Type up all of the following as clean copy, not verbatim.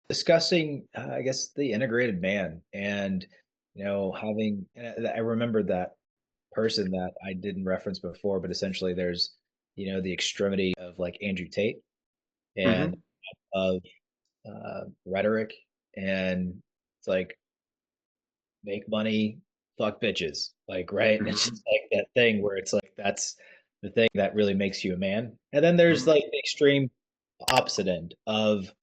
discussing, I guess, the integrated man, and having. And I remember that person that I didn't reference before, but essentially, there's the extremity of like Andrew Tate and Hmm. of rhetoric, and it's like make money, fuck bitches, like right. And it's Hmm. just like that thing where it's like that's the thing that really makes you a man. And then there's Hmm. like the extreme opposite end of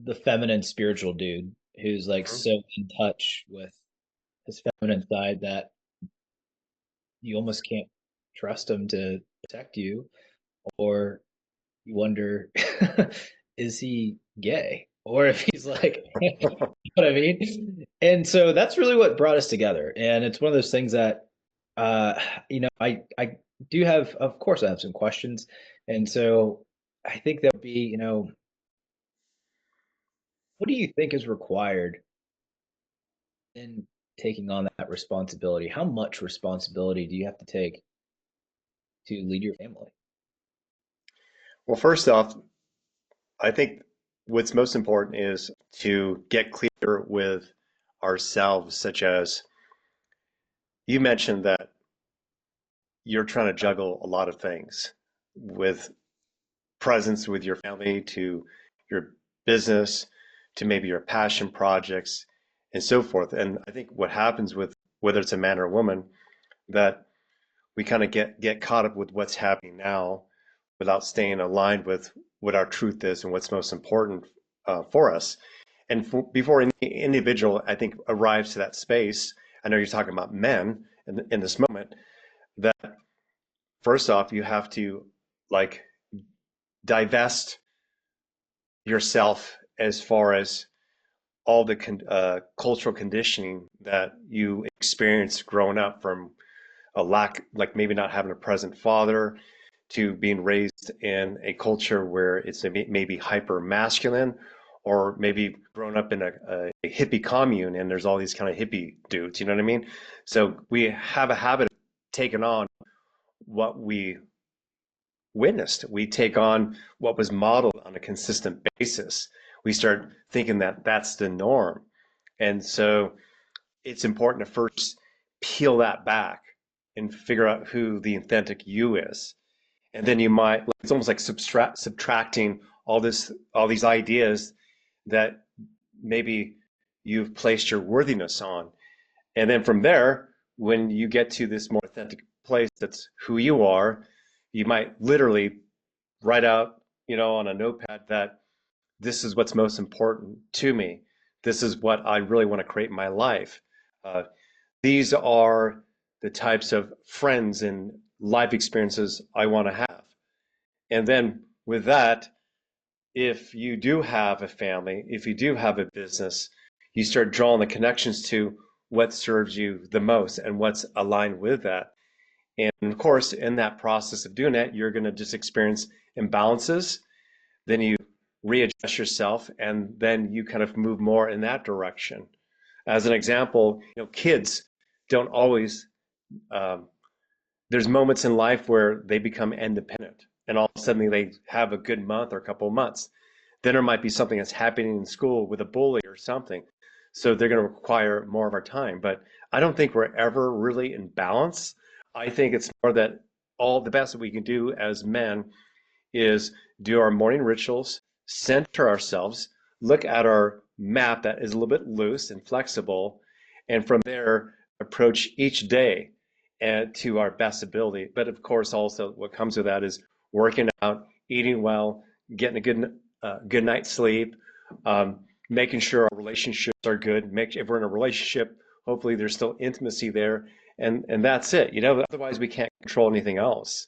the feminine spiritual dude who's like Hmm. so in touch with his feminine side that you almost can't trust him to protect you, or you wonder, is he gay? Or if he's like, you know what I mean? And so that's really what brought us together. And it's one of those things that, uh, I do have, of course, I have some questions. And so I think that would be, what do you think is required in taking on that responsibility? How much responsibility do you have to take to lead your family? Well, first off, I think what's most important is to get clear with ourselves, such as you mentioned that you're trying to juggle a lot of things with presence with your family to your business to maybe your passion projects and so forth. And I think what happens with whether it's a man or a woman, that we kind of get caught up with what's happening now without staying aligned with what our truth is and what's most important for us. And before any individual, I think, arrives to that space, I know you're talking about men in this moment, that first off, you have to like divest yourself as far as all the cultural conditioning that you experienced growing up, from a lack, like maybe not having a present father, to being raised in a culture where it's maybe hyper masculine, or maybe grown up in a hippie commune and there's all these kind of hippie dudes, you know what I mean? So we have a habit of taking on what we witnessed. We take on what was modeled on a consistent basis. We start thinking that that's the norm. And so it's important to first peel that back and figure out who the authentic you is. And then you might, it's almost like subtracting all these ideas that maybe you've placed your worthiness on. And then from there, when you get to this more authentic place that's who you are, you might literally write out, on a notepad that this is what's most important to me. This is what I really want to create in my life. Uh, these are the types of friends and life experiences I want to have. And then with that, if you do have a family, if you do have a business, you start drawing the connections to what serves you the most and what's aligned with that. And of course, in that process of doing that, you're going to just experience imbalances. Then you readjust yourself, and then you kind of move more in that direction. As an example, kids don't always, um, there's moments in life where they become independent, and all of a sudden they have a good month or a couple of months. Then there might be something that's happening in school with a bully or something. So they're going to require more of our time. But I don't think we're ever really in balance. I think it's more that all the best that we can do as men is do our morning rituals, center ourselves, look at our map that is a little bit loose and flexible, and from there approach each day and to our best ability. But of course, also what comes with that is working out, eating well, getting a good night's sleep, making sure our relationships are good. Make if we're in a relationship, hopefully there's still intimacy there, and that's it. Otherwise we can't control anything else.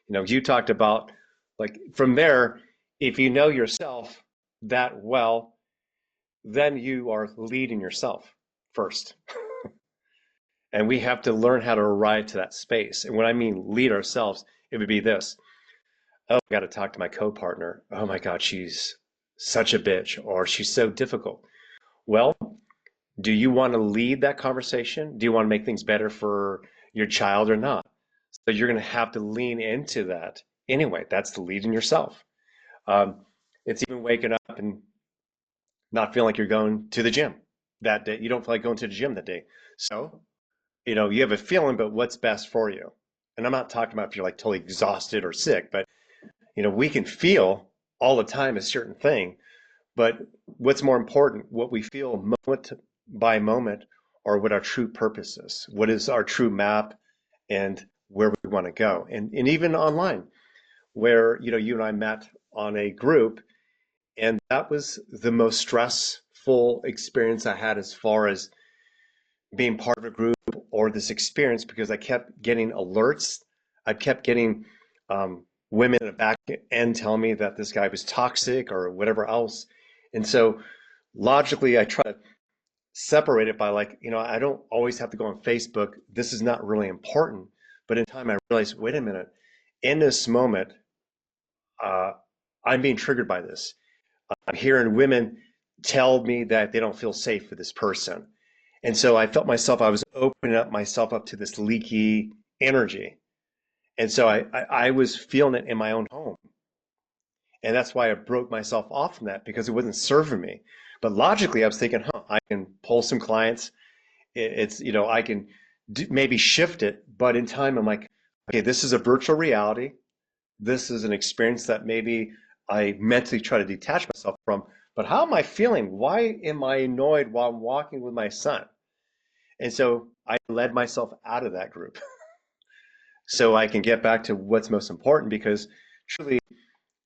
You talked about, like, from there, if you know yourself that well, then you are leading yourself first. And we have to learn how to arrive to that space. And when I mean lead ourselves, it would be this. Oh, I got to talk to my co-partner. Oh my God, she's such a bitch, or she's so difficult. Well, do you want to lead that conversation? Do you want to make things better for your child or not? So you're going to have to lean into that anyway. That's the leading yourself. Um, It's even waking up and not feeling like you're going to the gym that day. You don't feel like going to the gym that day. So, you have a feeling, but what's best for you? And I'm not talking about if you're like totally exhausted or sick, but we can feel all the time a certain thing, but what's more important, what we feel moment by moment, or what our true purpose is, what is our true map, and where we want to go. And even online, where you and I met on a group, and that was the most stressful experience I had as far as being part of a group or this experience, because I kept getting alerts. I kept getting women in the back end telling me that this guy was toxic or whatever else. And so logically, I try to separate it by like, I don't always have to go on Facebook. This is not really important. But in time, I realized, wait a minute, in this moment, uh, I'm being triggered by this. I'm hearing women tell me that they don't feel safe with this person. And so I felt myself, I was opening up myself up to this leaky energy. And so I was feeling it in my own home. And that's why I broke myself off from that, because it wasn't serving me. But logically, I was thinking, I can pull some clients. It's, I can maybe shift it. But in time, I'm like, okay, this is a virtual reality. This is an experience that maybe I mentally try to detach myself from. But how am I feeling? Why am I annoyed while I'm walking with my son? And so I led myself out of that group so I can get back to what's most important, because truly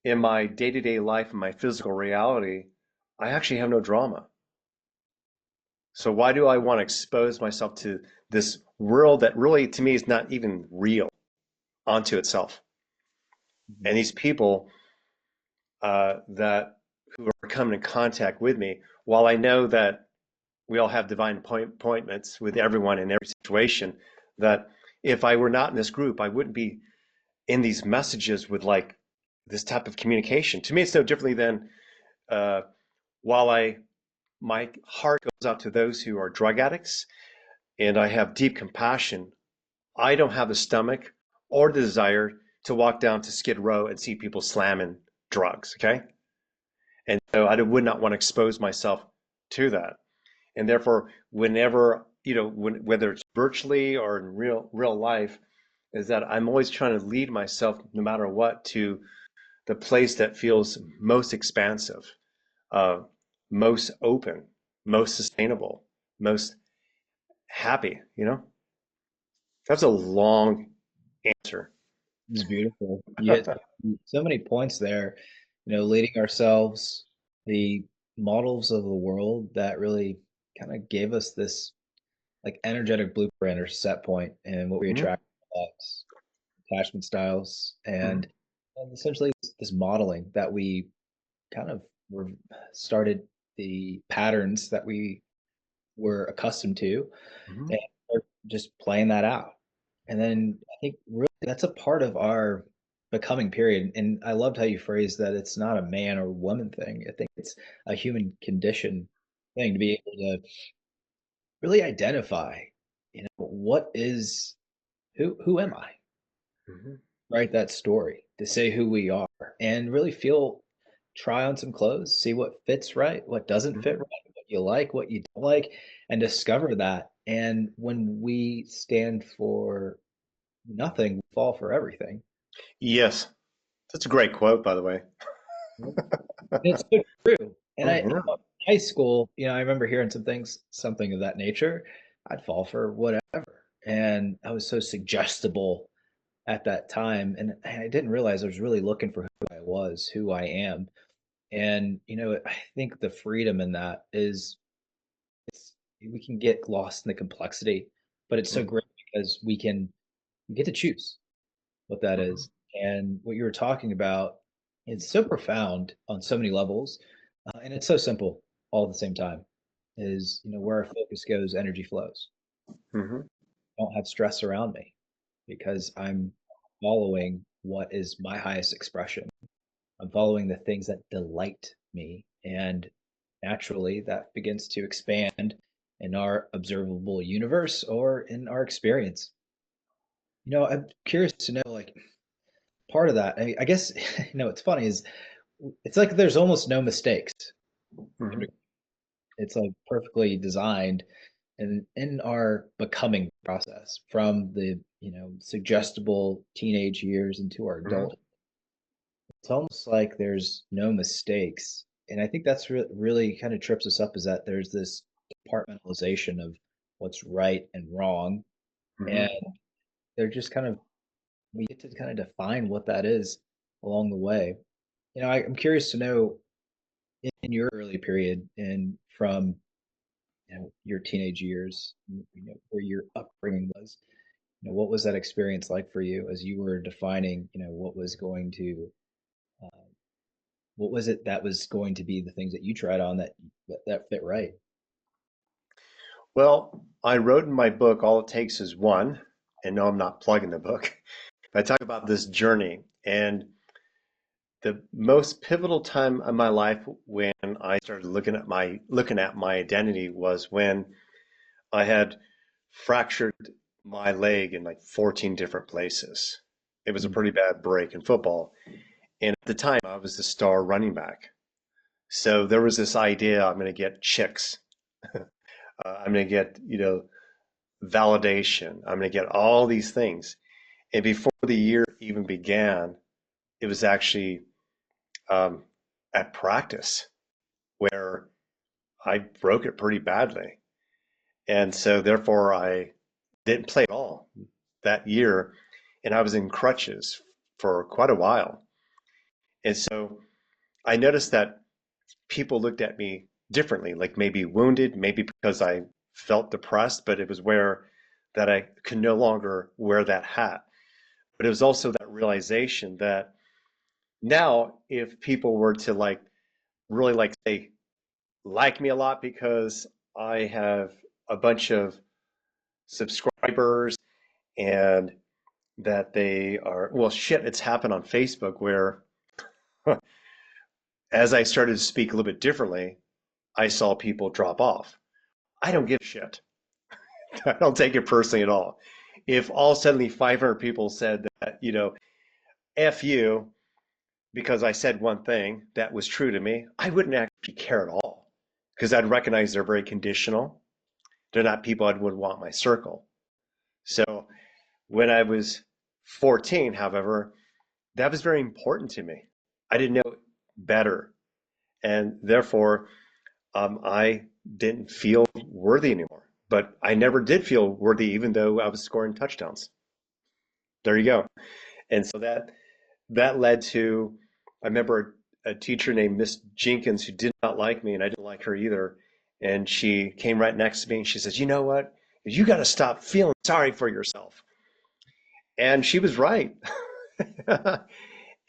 in my day-to-day life, in my physical reality, I actually have no drama. So why do I want to expose myself to this world that really, to me, is not even real onto itself? And these people that who are coming in contact with me, while I know that we all have divine appointments with everyone in every situation, that if I were not in this group, I wouldn't be in these messages with like this type of communication. To me, it's no differently than uh, while my heart goes out to those who are drug addicts, and I have deep compassion. I don't have the stomach or the desire to walk down to Skid Row and see people slamming drugs. Okay, and so I would not want to expose myself to that. And therefore, whenever whether it's virtually or in real life, is that I'm always trying to lead myself, no matter what, to the place that feels most expansive, uh, most open, most sustainable, most happy. That's a long answer. It's beautiful. You hit so many points there, leading ourselves, the models of the world that really kind of gave us this like energetic blueprint or set point and what we Mhm, attract in our lives, attachment styles, mhm, and essentially this modeling that we kind of were started the patterns that we were accustomed to mhm. and we're just playing that out. And then I think really that's a part of our becoming period. And I loved how you phrased that it's not a man or woman thing. I think it's a human condition thing to be able to really identify, what is who am I? Mhm, Write that story to say who we are and really feel try on some clothes, see what fits right, what doesn't fit mhm. right, what you like, what you don't like, and discover that. And when we stand for nothing, we fall for everything. Yes, that's a great quote, by the way. Yep. It's so true. And Mhm, high school, I remember hearing something of that nature. I'd fall for whatever. And I was so suggestible at that time. And I didn't realize I was really looking for who I was, who I am. And, I think the freedom in that is we can get lost in the complexity, but it's so mhm, great because we get to choose what that mhm, is. And what you were talking about, it's so profound on so many levels, and it's so simple all at the same time. Is where our focus goes, energy flows. mhm. I don't have stress around me because I'm following what is my highest expression. I'm following the things that delight me, and naturally that begins to expand in our observable universe or in our experience. I'm curious to know, like, part of that. I guess, it's funny is it's like there's almost no mistakes. Hmm. It's like perfectly designed and in our becoming process from the, suggestible teenage years into our Hmm. adult. It's almost like there's no mistakes. And I think that's really kind of trips us up is that there's this compartmentalization of what's right and wrong. Hmm. And they're just kind of, we get to kind of define what that is along the way. I'm curious to know in your early period and from, your teenage years, where your upbringing was, what was that experience like for you as you were defining, what was going to, uh, what was it that was going to be the things that you tried on that fit right? Well, I wrote in my book, All It Takes Is One, and no, I'm not plugging the book. I talk about this journey, and the most pivotal time of my life when I started looking at my identity was when I had fractured my leg in like 14 different places. It was a Mm. pretty bad break in football. And at the time, I was the star running back. So there was this idea I'm going to get chicks. I'm going to get, validation. I'm going to get all these things. And before the year even began, it was actually um, at practice where I broke it pretty badly. And so therefore I didn't play at all that year. And I was in crutches for quite a while. And so I noticed that people looked at me differently, like maybe wounded, maybe because I felt depressed, but it was where that I could no longer wear that hat. But it was also that realization that now if people were to like really like say like me a lot because I have a bunch of subscribers and that they are, well, shit, it's happened on Facebook where as I started to speak a little bit differently, I saw people drop off. I don't give a shit. I don't take it personally at all. If all suddenly 500 people said that, F you, because I said one thing that was true to me, I wouldn't actually care at all because I'd recognize they're very conditional. They're not people I would want in my circle. So when I was 14, however, that was very important to me. I didn't know better. And therefore, I didn't feel worthy anymore. But I never did feel worthy, even though I was scoring touchdowns. There you go. And so that led to, I remember a teacher named Miss Jenkins who did not like me, and I didn't like her either. And she came right next to me and she says, "You know what? You got to stop feeling sorry for yourself." And she was right.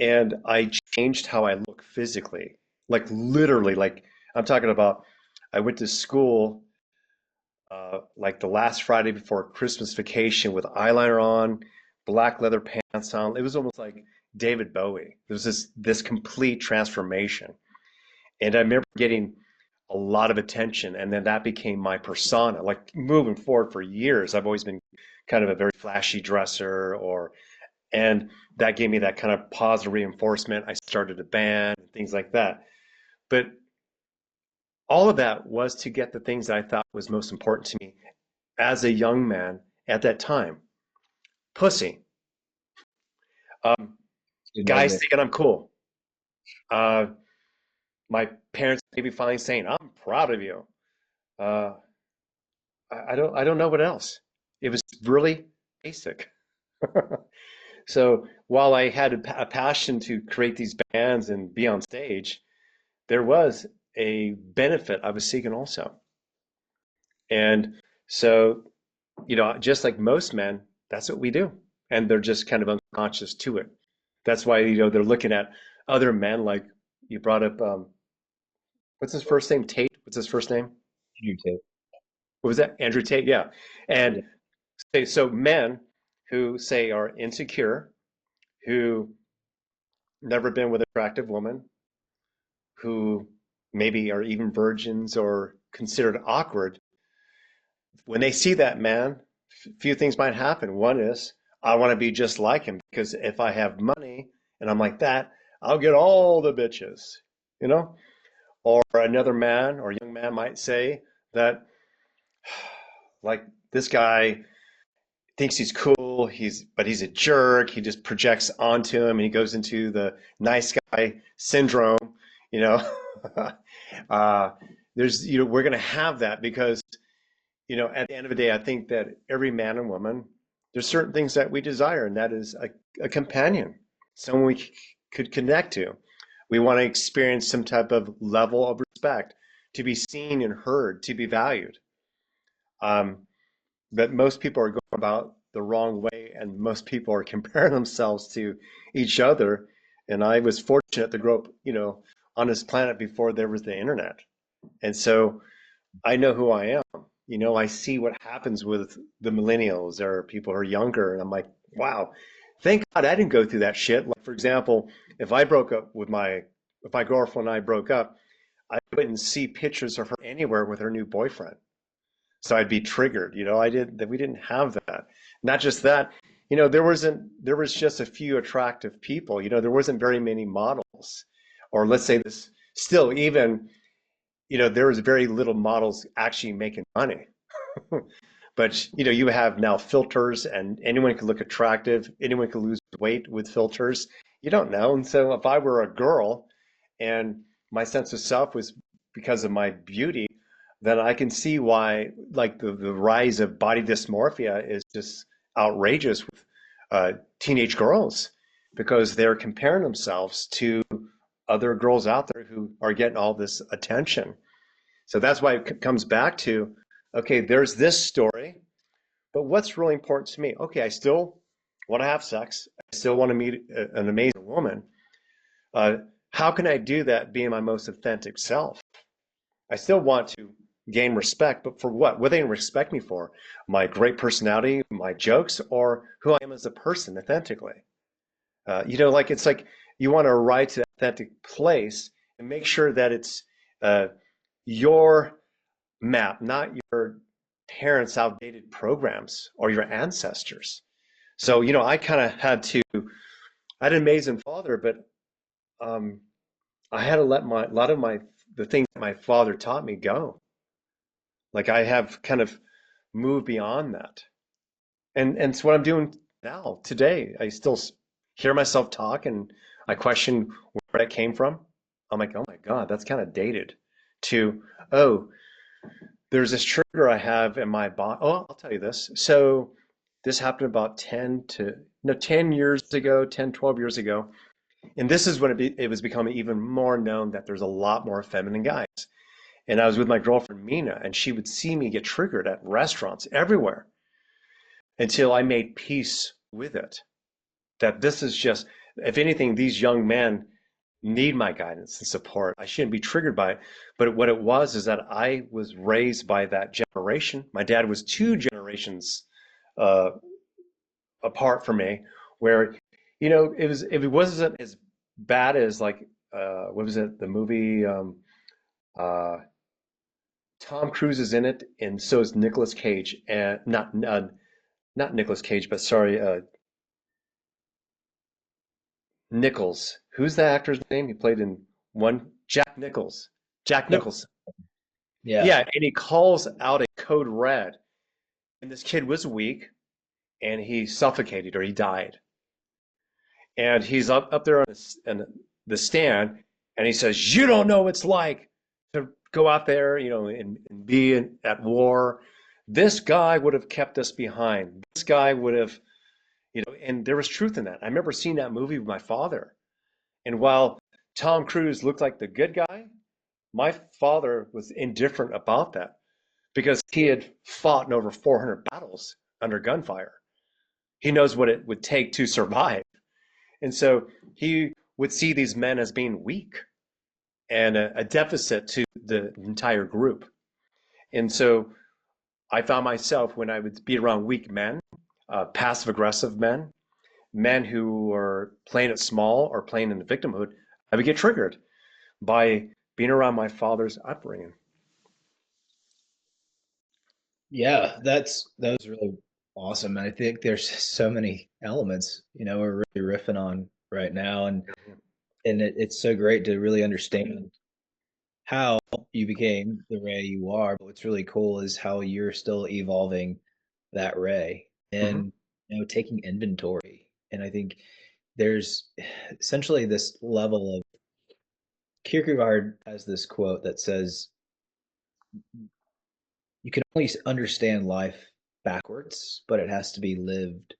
And I changed how I look physically, like literally, like I'm talking about. I went to school like the last Friday before Christmas vacation with eyeliner on, black leather pants on. It was almost like David Bowie. There was this complete transformation. And I remember getting a lot of attention, and then that became my persona. Like moving forward for years, I've always been kind of a very flashy dresser, and that gave me that kind of positive reinforcement. I started a band and things like that. But all of that was to get the things that I thought was most important to me as a young man at that time. Pussy. Um, Good way Guys to, thinking I'm cool. Uh, my parents maybe finally saying, "I'm proud of you." Uh, I don't know what else. It was really basic. So while I had a passion to create these bands and be on stage, there was a benefit I was seeking also. And so, just like most men, that's what we do. And they're just kind of unconscious to it. That's why, they're looking at other men like you brought up, what's his first name? Tate? What's his first name? you too. What was that? Andrew Tate? Yeah. Yeah. And so men who say are insecure, who never been with an attractive woman, who maybe are even virgins or considered awkward, when they see that man, few things might happen. One is, I want to be just like him because if I have money and I'm like that, I'll get all the bitches, you know? Or another man or young man might say that, like, this guy thinks he's cool, but he's a jerk. He just projects onto him and he goes into the nice guy syndrome, you know. uh, we're going to have that because, at the end of the day, I think that every man and woman, there's certain things that we desire, and that is a companion, someone we could connect to. We want to experience some type of level of respect, to be seen and heard, to be valued. Um, but most people are going about the wrong way, and most people are comparing themselves to each other. And I was fortunate to grow up, on this planet before there was the internet. And so I know who I am. I see what happens with the millennials or people who are younger, and I'm like, wow, thank God I didn't go through that shit. Like, for example, if my girlfriend and I broke up, I wouldn't see pictures of her anywhere with her new boyfriend. So I'd be triggered. We didn't have that. Not just that, there was just a few attractive people. There wasn't very many models. Or let's say this, still even, there was very little models actually making money. But you have now filters, and anyone can look attractive, anyone can lose weight with filters. You don't know. And so if I were a girl and my sense of self was because of my beauty, then I can see why, like, the rise of body dysmorphia is just outrageous with teenage girls, because they're comparing themselves to other girls out there who are getting all this attention. So that's why it comes back to, okay, there's this story, but what's really important to me? Okay, I still want to have sex. I still want to meet an amazing woman. Uh, how can I do that being my most authentic self? I still want to gain respect, but for what? What are they going to respect me for? My great personality, my jokes, or who I am as a person authentically? It's like you want to arrive to that authentic place and make sure that it's uh, your map, not your parents' outdated programs or your ancestors. So, I kind of I had an amazing father, but um, I had to let a lot of the things that my father taught me go. Like, I have kind of moved beyond that. And it's what I'm doing now, today. I still hear myself talk and I question where that came from. I'm like, oh my God, that's kind of dated. To, oh, there's this trigger I have in my body. Oh, I'll tell you this. So this happened about 10 years ago, 10, 12 years ago. And this is when it was becoming even more known that there's a lot more feminine guys. And I was with my girlfriend, Mina, and she would see me get triggered at restaurants everywhere until I made peace with it. That this is just, if anything, these young men need my guidance and support. I shouldn't be triggered by it. But what it was is that I was raised by that generation. My dad was two generations uh, apart from me, where, it wasn't as bad as, like, what was it, the movie, uh, Tom Cruise is in it, and so is Nicolas Cage, and not Nicolas Cage, but sorry, Nichols. Who's the actor's name? He played in one, Jack Nichols. Jack Yep. Nichols. Yeah. Yeah, and he calls out a code red, and this kid was weak, and he suffocated or he died. And he's up there on the stand, and he says, "You don't know what it's like to go out there, and be at war. This guy would have kept us behind. This guy would have, and there was truth in that. I remember seeing that movie with my father. And while Tom Cruise looked like the good guy, my father was indifferent about that because he had fought in over 400 battles under gunfire. He knows what it would take to survive. And so he would see these men as being weak and a deficit to the entire group. And so I found myself, when I would be around weak men, passive aggressive men, men who are playing it small or playing in the victimhood, I would get triggered by being around my father's upbringing. Yeah, that was really awesome. I think there's so many elements, we're really riffing on right now. And And it's so great to really understand how you became the Ray you are. But what's really cool is how you're still evolving that Ray Hmm. and taking inventory. And I think there's essentially this level of Kierkegaard has this quote that says, "You can only understand life backwards, but it has to be lived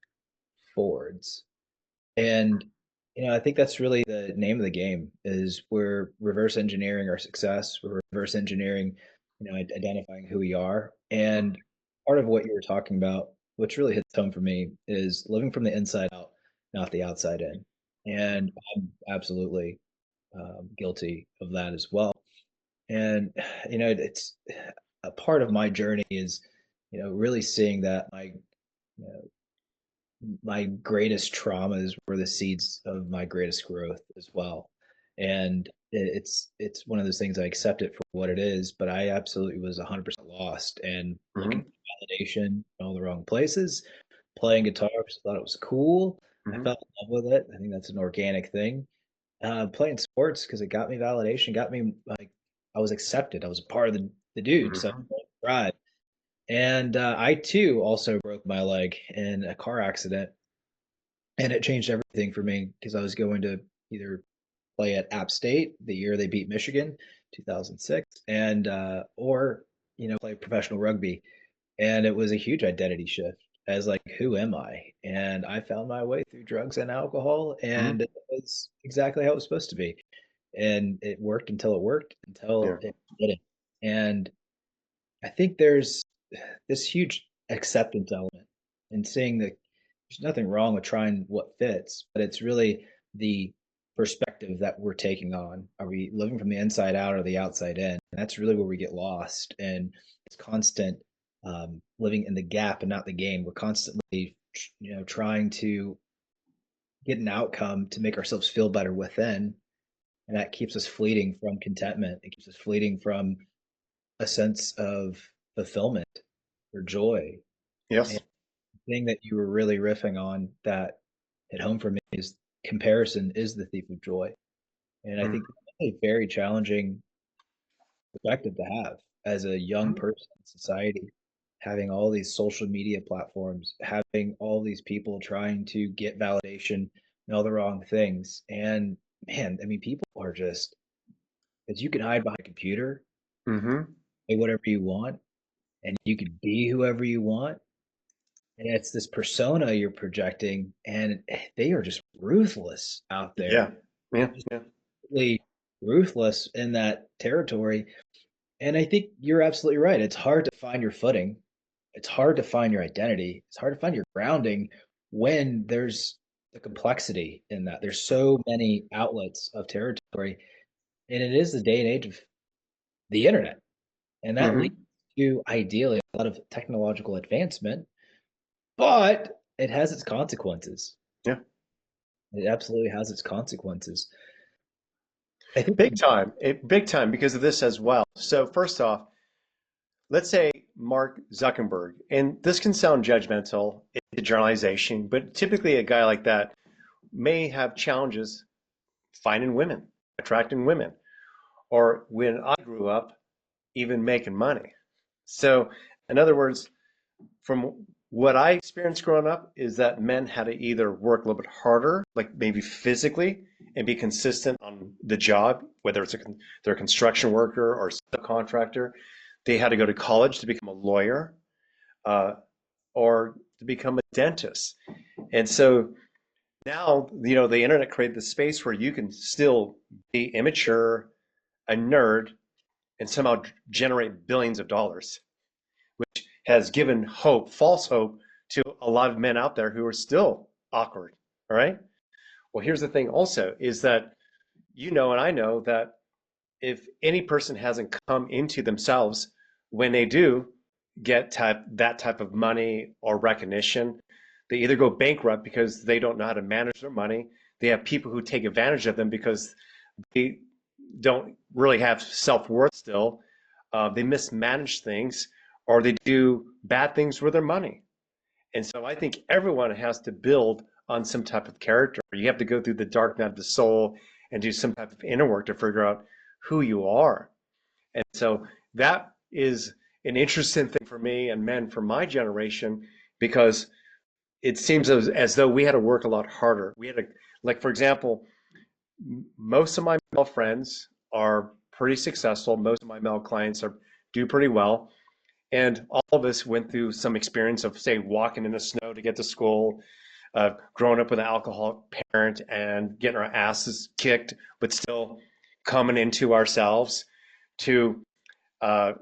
forwards." And I think that's really the name of the game is we're reverse engineering our success. We're reverse engineering, identifying who we are. And part of what you were talking about, which really hits home for me, is living from the inside out, not the outside in. And I'm absolutely guilty of that as well. And it's a part of my journey is, really seeing that you know, my greatest traumas were the seeds of my greatest growth as well. And it's one of those things I accept it for what it is, but I absolutely was 100% lost and looking Hmm. for validation in all the wrong places. Playing guitar because I thought it was cool. I Hmm. fell in love with it. I think that's an organic thing. Playing sports because it got me validation, got me like I was accepted. I was a part of the dude, so Hmm. right. And I too also broke my leg in a car accident, and it changed everything for me because I was going to either play at App State the year they beat Michigan, 2006, and or play professional rugby, and it was a huge identity shift as like who am I? And I found my way through drugs and alcohol, Hmm. and it was exactly how it was supposed to be, and it worked until it worked until Yeah. it didn't. And I think there's this huge acceptance element and seeing that there's nothing wrong with trying what fits, but it's really the perspective that we're taking on. Are we living from the inside out or the outside in? And that's really where we get lost. And it's constant living in the gap and not the game. We're constantly, trying to get an outcome to make ourselves feel better within. And that keeps us fleeting from contentment. It keeps us fleeting from a sense of fulfillment or joy. And Yes. the thing that you were really riffing on that hit home for me is comparison is the thief of joy. And I think Hmm. that's a very challenging perspective to have as a young person in society, having all these social media platforms, having all these people trying to get validation and all the wrong things. And man, I mean, people are just, as you can hide behind a computer, Hmm. say whatever you want, and you can be whoever you want. And it's this persona you're projecting, and they are just ruthless out there, Yeah. Yeah. just Yeah. really ruthless in that territory. And I think you're absolutely right. It's hard to find your footing. It's hard to find your identity. It's hard to find your grounding when there's the complexity in that. There's so many outlets of territory, and it is the day and age of the internet. And that leads Hmm. to ideally a lot of technological advancement, but it has its consequences. Yeah. It absolutely has its consequences. I think Big time. Big time because of this as well. So first off, let's say Mark Zuckerberg, and this can sound judgmental, it's a generalization, but typically a guy like that may have challenges finding women, attracting women, or when I grew up, even making money. So, in other words, from what I experienced growing up, is that men had to either work a little bit harder, like maybe physically, and be consistent on the job, whether they're a construction worker or subcontractor. They had to go to college to become a lawyer, uh, or to become a dentist. And so now, the internet created the space where you can still be immature, a nerd, and somehow generate billions of dollars, which has given hope, false hope, to a lot of men out there who are still awkward. All right. Well, here's the thing also is that and I know that if any person hasn't come into themselves when they do get that type of money or recognition, they either go bankrupt because they don't know how to manage their money. They have people who take advantage of them because they don't really have self-worth still. They mismanage things or they do bad things with their money. And so I think everyone has to build on some type of character. You have to go through the dark night of the soul and do some type of inner work to figure out who you are. And so that is an interesting thing for me and men from my generation, because it seems as though we had to work a lot harder. We had to, like, for example, most of my male friends are pretty successful. Most of my male clients are do pretty well. And all of us went through some experience of, say, walking in the snow to get to school, growing up with an alcoholic parent and getting our asses kicked, but still coming into ourselves, to uh,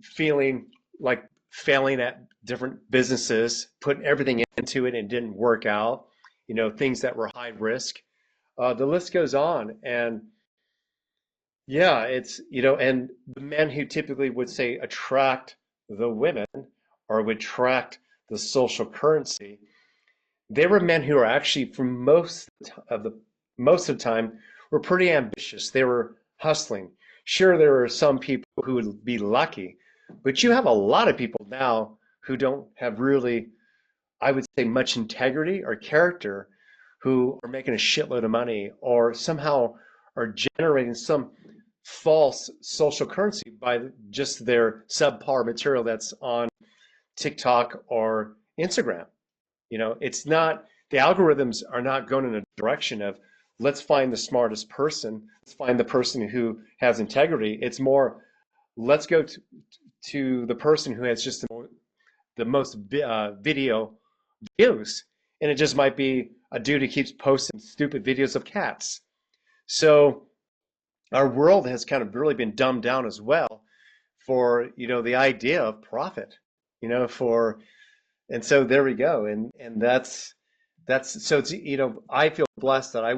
feeling like failing at different businesses, putting everything into it and it didn't work out, things that were high risk. The list goes on. And yeah, and the men who typically would say attract the women or would attract the social currency, they were men who are actually, for most of the time, were pretty ambitious. They were hustling. Sure, there were some people who would be lucky, but you have a lot of people now who don't have really, I would say, much integrity or character, who are making a shitload of money or somehow are generating some false social currency by just their subpar material that's on TikTok or Instagram. It's not, the algorithms are not going in a direction of, let's find the smartest person, let's find the person who has integrity. It's more, let's go to the person who has just the most video views. And it just might be a dude who keeps posting stupid videos of cats. So our world has kind of really been dumbed down as well for, the idea of profit, for, and so there we go. And that's so it's, I feel blessed that I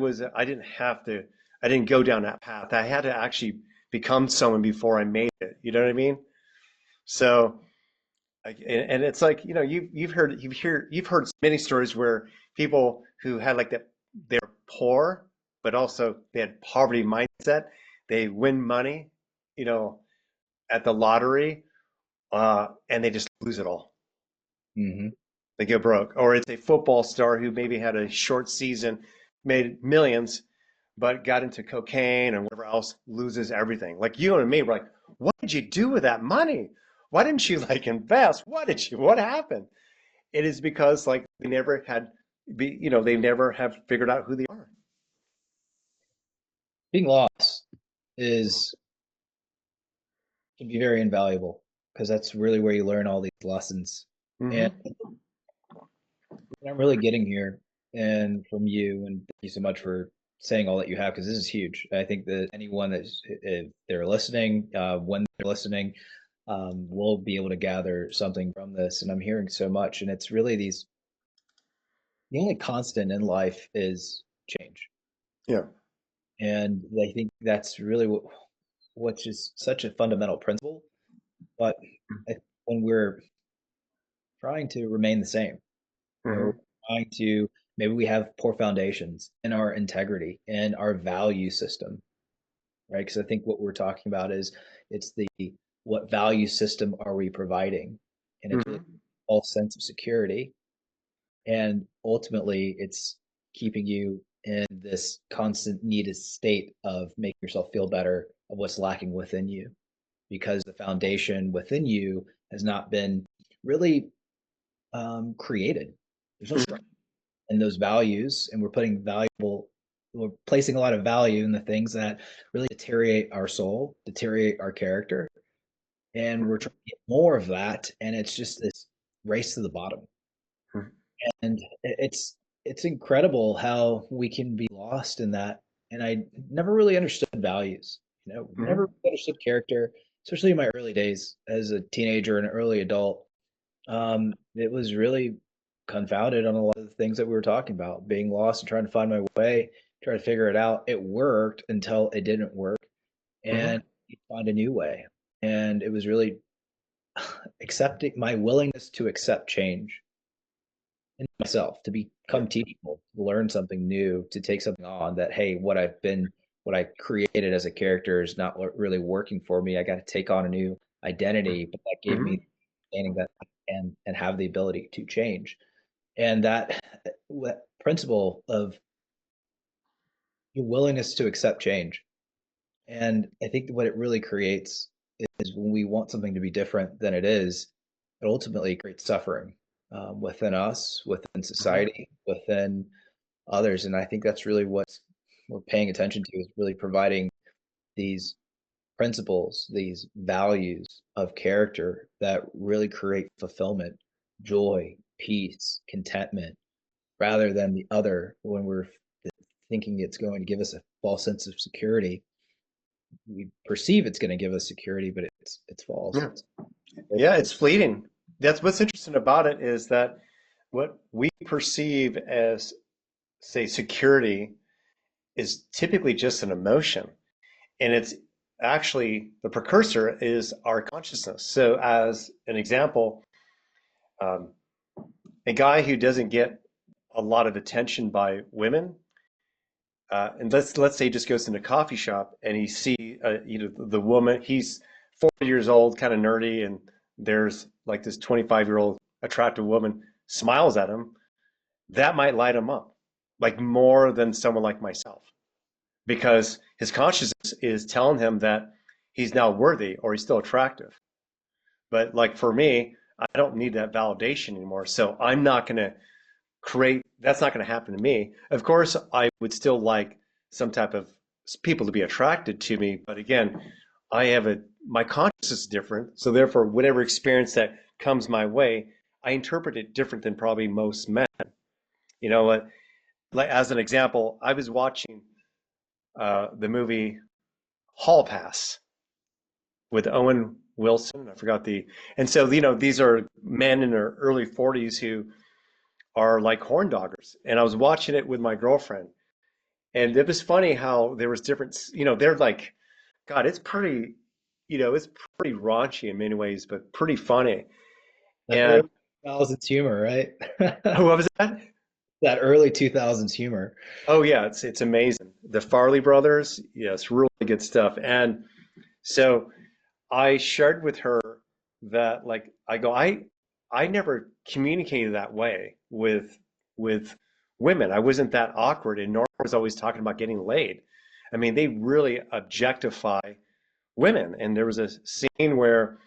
didn't go down that path. I had to actually become someone before I made it. You know what I mean? So, and it's like, you've heard many stories where people who had like that, they're poor, but also they had poverty mindset. They win money, you know, at the lottery, and they just lose it all. Hmm. They go broke. Or it's a football star who maybe had a short season, made millions, but got into cocaine and whatever else, loses everything. Like you and me, we're like, what did you do with that money? Why didn't you like invest? What happened? It is because like they never have figured out who they are. Being lost is can be very invaluable because that's really where you learn all these lessons. And Hmm. I'm really getting here, and from you, and thank you so much for saying all that you have because this is huge. I think that anyone that's if they're listening, when they're listening, will be able to gather something from this. And I'm hearing so much, and it's really the only constant in life is change. Yeah. And I think that's really what's just such a fundamental principle. But when we're trying to remain the same, we're Hmm. trying to, maybe we have poor foundations in our integrity and our value system, right? Because I think what we're talking about is it's the what value system are we providing? And it's really Hmm. a false sense of security. And ultimately, it's keeping you in this constant needed state of making yourself feel better of what's lacking within you because the foundation within you has not been really created. There's no structure in those values, and we're placing a lot of value in the things that really deteriorate our soul, deteriorate our character, and we're trying to get more of that, and it's just this race to the bottom. And it's incredible how we can be lost in that. And I never really understood values, never Hmm. really understood character, especially in my early days as a teenager and early adult. It was really confounded on a lot of the things that we were talking about, being lost and trying to find my way, try to figure it out. It worked until it didn't work, Hmm. and you find a new way. And it was really accepting my willingness to accept change in myself, to Yeah. become teachable, to learn something new, to take something on that, hey, what I created as a character is not really working for me. I got to take on a new identity, but that gave me Hmm. understanding that I can and have the ability to change. And that principle of your willingness to accept change. And I think what it really creates is when we want something to be different than it is, it ultimately creates suffering within us, within Mhm. society, within others. And I think that's really what we're paying attention to, is really providing these principles, these values of character that really create fulfillment, joy, peace, contentment, rather than the other when we're thinking it's going to give us a false sense of security. We perceive it's going to give us security, but it's false. Yeah. It's Yeah, it's fleeting. That's what's interesting about it is that what we perceive as, say, security is typically just an emotion. And it's actually the precursor is our consciousness. So, as an example, um, a guy who doesn't get a lot of attention by women, and let's say he just goes in a coffee shop and he see the woman. He's 40 years old, kind of nerdy, and there's like this 25-year-old attractive woman smiles at him. That might light him up, like more than someone like myself, because his consciousness is telling him that he's now worthy or he's still attractive. But like for me, I don't need that validation anymore. So I'm not going to create, that's not going to happen to me. Of course, I would still like some type of people to be attracted to me. But again, my consciousness is different. So therefore, whatever experience that comes my way, I interpret it different than probably most men. You know, like as an example, I was watching the movie Hall Pass with Owen Wilson. I forgot and so, these are men in their early 40s who are like horn doggers. And I was watching it with my girlfriend. And it was funny how there was different, they're like, God, it's pretty raunchy in many ways, but pretty funny. that And early 2000s humor, right? who was that? That early 2000s humor. Oh yeah, it's amazing. The Farley brothers, yes, really good stuff. And so I shared with her that like I never communicated that way with women. I wasn't that awkward, and nor was always talking about getting laid. I mean, they really objectify women. And there was a scene where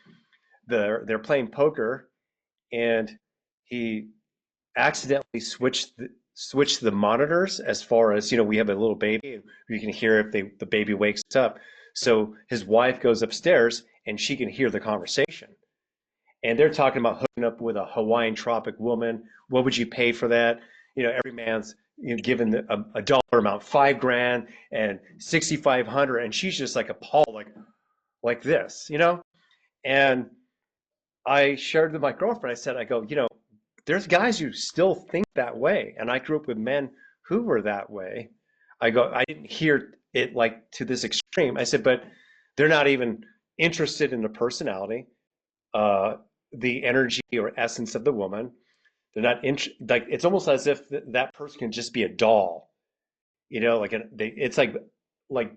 they're playing poker, and he accidentally switched the monitors as far as, we have a little baby. You can hear if the baby wakes up. So his wife goes upstairs and she can hear the conversation. And they're talking about hooking up with a Hawaiian tropic woman. What would you pay for that? Every man's given a dollar amount, 5 grand and 6,500, and she's just like appalled, like this. And I shared with my girlfriend. I said, I go, there's guys who still think that way. And I grew up with men who were that way. I go, I didn't hear it like to this extreme. I said, but they're not even interested in the personality, uh, the energy or essence of the woman. They're not like it's almost as if that person can just be a doll, like it's like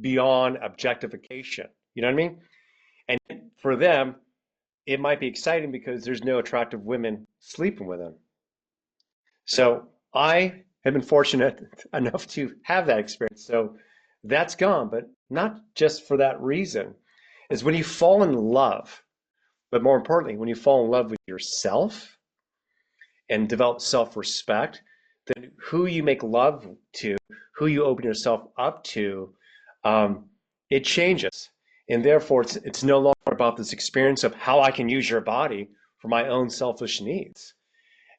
beyond objectification. You know what I mean? And for them, it might be exciting because there's no attractive women sleeping with them. So I have been fortunate enough to have that experience. So that's gone, but not just for that reason. Is when you fall in love, but more importantly, when you fall in love with yourself and develop self-respect, then who you make love to, who you open yourself up to, um, it changes. And therefore, it's no longer about this experience of how I can use your body for my own selfish needs.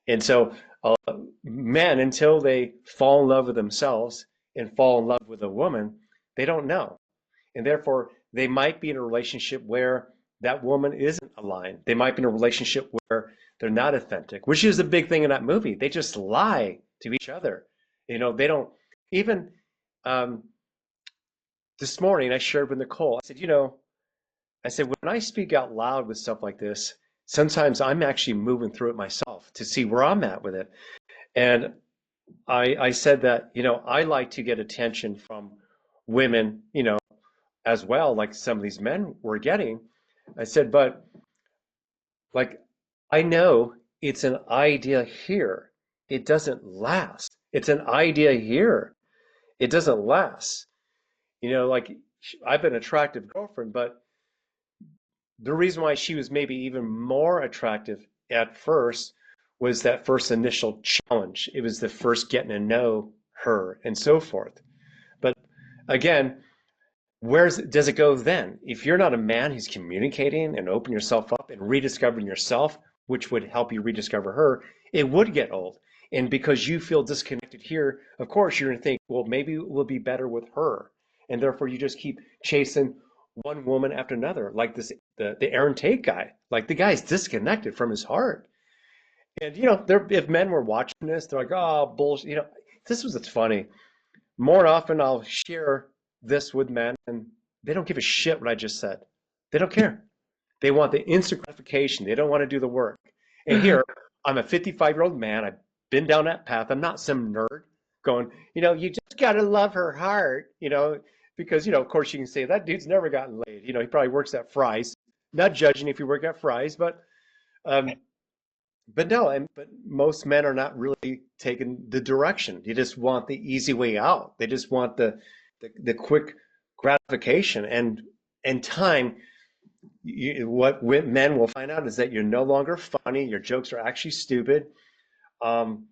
And so, uh, men, until they fall in love with themselves and fall in love with a woman, they don't know. And therefore, they might be in a relationship where that woman isn't aligned. They might be in a relationship where they're not authentic, which is a big thing in that movie. They just lie to each other. They don't even. Um, this morning, I shared with Nicole. I said, when I speak out loud with stuff like this, sometimes I'm actually moving through it myself to see where I'm at with it. And I said that, I like to get attention from women, as well, like some of these men were getting. I said, but like, I know it's an idea here. It doesn't last. It's an idea here. It doesn't last. Like I've been an attractive girlfriend, but the reason why she was maybe even more attractive at first was that first initial challenge. It was the first getting to know her and so forth. But again, does it go then? If you're not a man who's communicating and opening yourself up and rediscovering yourself, which would help you rediscover her, it would get old. And because you feel disconnected here, of course, you're going to think, well, maybe it will be better with her. And therefore, you just keep chasing one woman after another, like the Aaron Tate guy. Like the guy's disconnected from his heart. And if men were watching this, they're like, oh, bullshit. This was funny. More often, I'll share this with men, and they don't give a shit what I just said. They don't care. They want the instant gratification. They don't want to do the work. And here, I'm a 55-year-old man. I've been down that path. I'm not some nerd going, you just got to love her heart, because, of course, you can say that dude's never gotten laid. He probably works at Fry's. Not judging if you work at Fry's, um, but no, but most men are not really taking the direction. You just want the easy way out. They just want the quick gratification and time. What men will find out is that you're no longer funny. Your jokes are actually stupid. Um,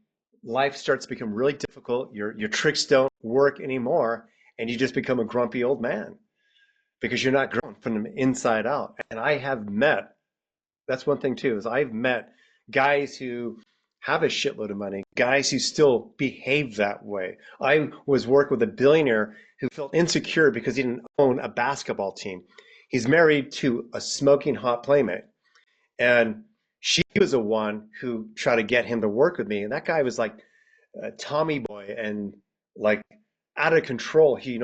Life starts to become really difficult. Your tricks don't work anymore, and you just become a grumpy old man because you're not grown from the inside out. And I have met, that's one thing too, is I've met guys who have a shitload of money, guys who still behave that way. I was working with a billionaire who felt insecure because he didn't own a basketball team. He's married to a smoking hot playmate. And she was the one who tried to get him to work with me. And that guy was like a Tommy boy and like out of control. He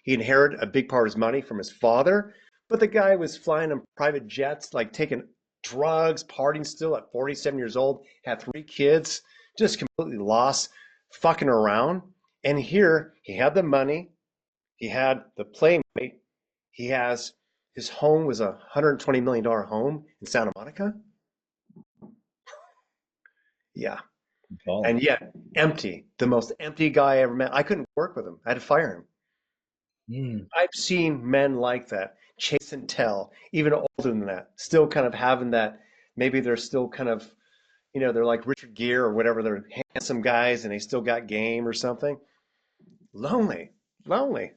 inherited a big part of his money from his father, but the guy was flying on private jets, like taking drugs, partying still at 47 years old, had 3 kids, just completely lost, fucking around. And here he had the money, he had the playmate, he has his home was a $120 million home in Santa Monica. Yeah. Oh. And yet empty, the most empty guy I ever met. I couldn't work with him. I had to fire him. Mm. I've seen men like that, chase and tell, even older than that, still kind of having that. Maybe they're still kind of, they're like Richard Gere or whatever. They're handsome guys and they still got game or something. Lonely, lonely.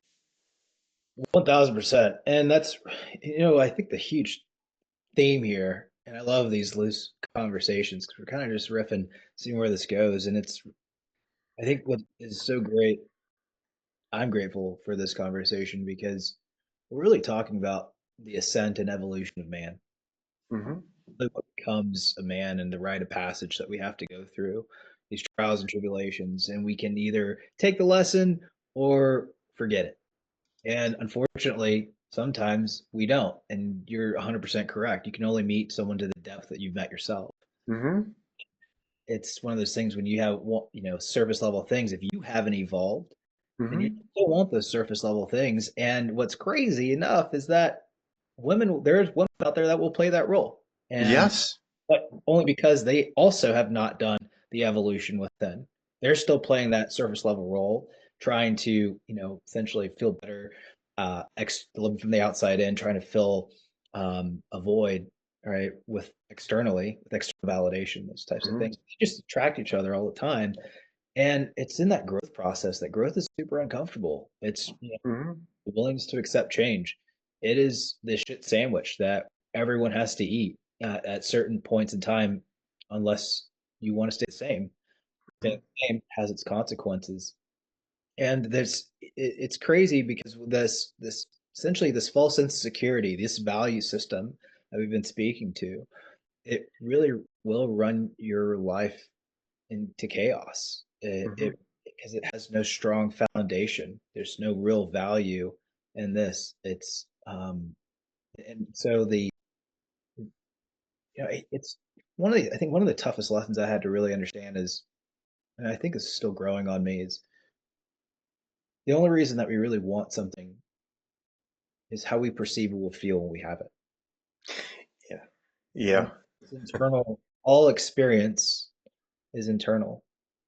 1000%. And that's, I think the huge theme here, and I love these loose conversations because we're kind of just riffing, seeing where this goes. And I think what is so great, I'm grateful for this conversation because we're really talking about the ascent and evolution of man, Hmm. really what becomes a man and the rite of passage that we have to go through, these trials and tribulations. And we can either take the lesson or forget it. And unfortunately, sometimes we don't. And you're 100% correct. You can only meet someone to the depth that you've met yourself. Hmm. It's one of those things when you have, surface level things, if you haven't evolved, then you Hmm. still want those surface level things. And what's crazy enough is that there's women out there that will play that role. And Yes. but only because they also have not done the evolution within. They're still playing that surface level role, trying to, essentially feel better, living from the outside in, trying to fill a void, right, with external validation, those types of Hmm. things. They just attract each other all the time. And it's in that growth process that growth is super uncomfortable. It's Hmm. the willingness to accept change. It is the shit sandwich that everyone has to eat at certain points in time, unless you want to stay the same. Staying the same has its consequences, and it's crazy because this essentially this false sense of security, this value system that we've been speaking to, it really will run your life into chaos. It Hmm. because it has no strong foundation. There's no real value in this. And so it's I think one of the toughest lessons I had to really understand is, and I think is still growing on me, is the only reason that we really want something is how we perceive it will feel when we have it. Yeah. And Yeah. it's internal. All experience is internal,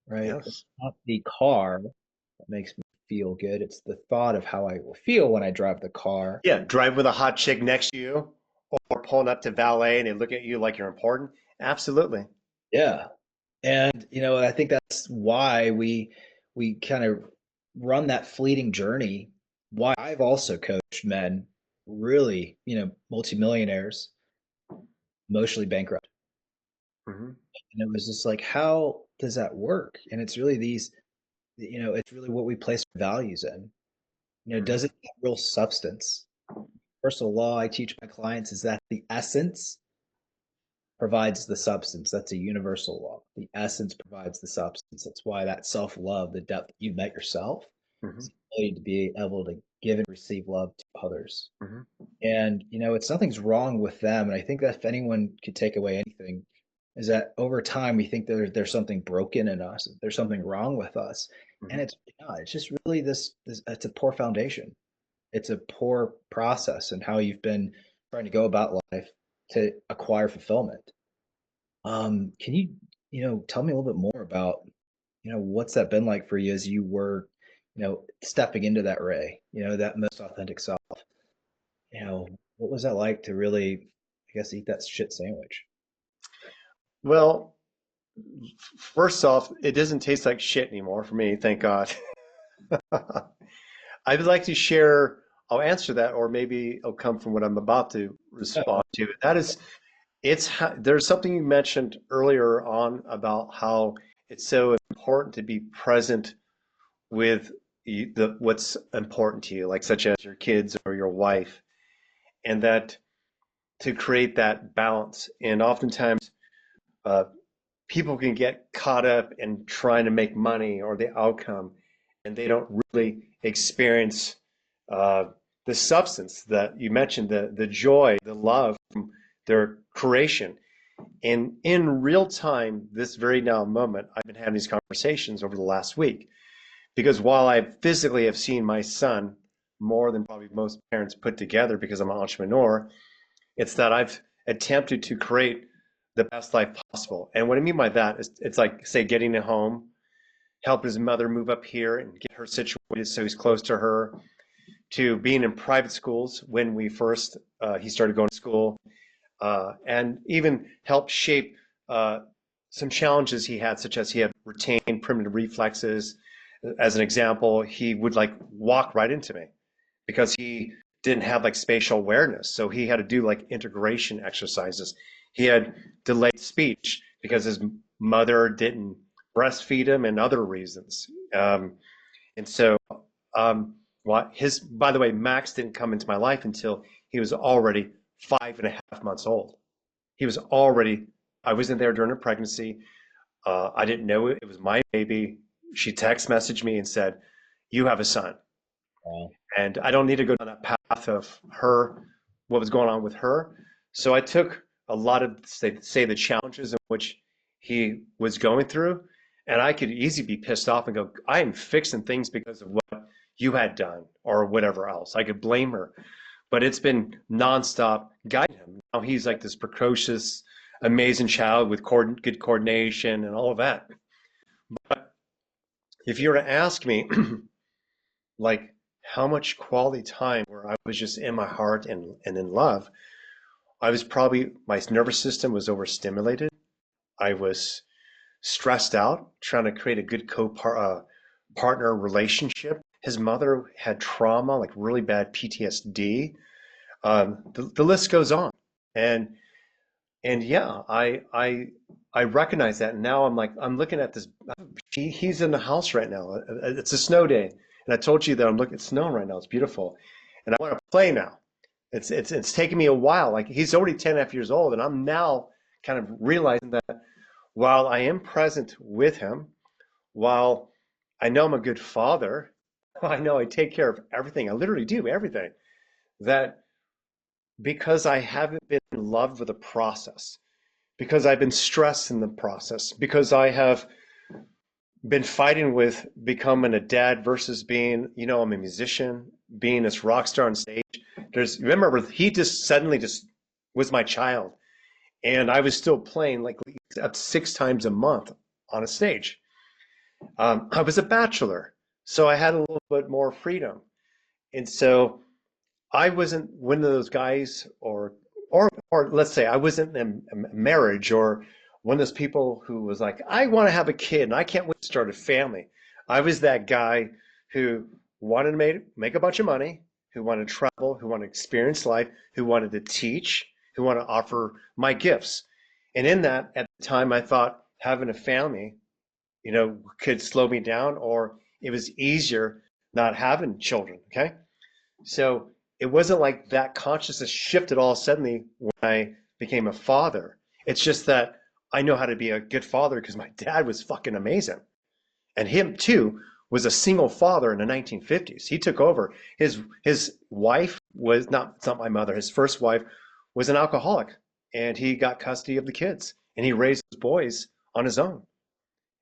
right? It's Yes. not the car that makes me feel good. It's the thought of how I will feel when I drive the car. Yeah, drive with a hot chick next to you, or pulling up to valet and they look at you like you're important. Absolutely. Yeah. And I think that's why we kind of run that fleeting journey. Why I've also coached men, really, multimillionaires, emotionally bankrupt. Hmm. And it was just like, how does that work? And it's really it's really what we place our values in. Does Hmm. it have real substance? Universal law I teach my clients is that the essence provides the substance. That's a universal law. The essence provides the substance. That's why that self love, the depth that you've met yourself, Hmm. is the ability to be able to give and receive love to others. Hmm. And, it's nothing's wrong with them. And I think that if anyone could take away anything, is that over time we think there's something broken in us, there's something wrong with us. And Hmm. it's not. It's just really this it's a poor foundation. It's a poor process and how you've been trying to go about life to acquire fulfillment. Can tell me a little bit more about, what's that been like for you as you were, stepping into that ray, that most authentic self? What was that like to really, I guess, eat that shit sandwich? Well, first off, it doesn't taste like shit anymore for me, thank God. I would like to share, I'll answer that, or maybe it'll come from what I'm about to Yeah. respond to. That is, there's something you mentioned earlier on about how it's so important to be present with what's important to you, like such as your kids or your wife, and that to create that balance. And oftentimes, uh, people can get caught up in trying to make money or the outcome, and they don't really experience uh, the substance that you mentioned, the joy, the love from their creation. And in real time, this very now moment, I've been having these conversations over the last week because while I physically have seen my son more than probably most parents put together because I'm an entrepreneur, it's that I've attempted to create the best life possible. And what I mean by that is it's like, say, getting a home, help his mother move up here and get her situated so he's close to her, to being in private schools when he started going to school, and even help shape uh, some challenges he had, such as he had retained primitive reflexes. As an example, he would like walk right into me because he didn't have like spatial awareness. So he had to do like integration exercises. He had delayed speech because his mother didn't breastfeed him and other reasons. And so, by the way, Max didn't come into my life until he was already 5.5 months old. He was already, I wasn't there during her pregnancy. I didn't know it was my baby. She text messaged me and said, "You have a son." Wow. And I don't need to go down that path of what was going on with her. So I took a lot of, say the challenges in which he was going through, and I could easily be pissed off and go, I am fixing things because of what you had done or whatever else. I could blame her, but it's been nonstop guiding him. Now he's like this precocious, amazing child with good coordination and all of that. But if you were to ask me, like how much quality time where I was just in my heart and in love, I was probably, my nervous system was overstimulated. I was stressed out trying to create a good partner relationship. His mother had trauma, like really bad PTSD. The list goes on. And yeah, I recognize that. And now I'm looking at this. He's in the house right now. It's a snow day, and I told you that I'm looking at snow right now. It's beautiful, and I want to play now. It's taken me a while. Like he's already 10 and a half years old, and I'm now kind of realizing that while I am present with him, while I know I'm a good father, I know I take care of everything. I literally do everything. That because I haven't been in love with the process, because I've been stressed in the process, because I have been fighting with becoming a dad versus being, I'm a musician, being this rock star on stage. Remember, he just suddenly just was my child. And I was still playing like up 6 times a month on a stage. I was a bachelor. So I had a little bit more freedom. And so I wasn't one of those guys, or let's say I wasn't in a marriage, or one of those people who was like, I want to have a kid and I can't wait to start a family. I was that guy who wanted to make a bunch of money, who wanted to travel, who wanted to experience life, who wanted to teach, who wanted to offer my gifts. And in that, at the time, I thought having a family, could slow me down, or it was easier not having children. Okay. So it wasn't like that consciousness shifted all suddenly when I became a father. It's just that I know how to be a good father because my dad was fucking amazing. And him too was a single father in the 1950s. He took over. His wife was not, it's not my mother, his first wife was an alcoholic, and he got custody of the kids and he raised his boys on his own.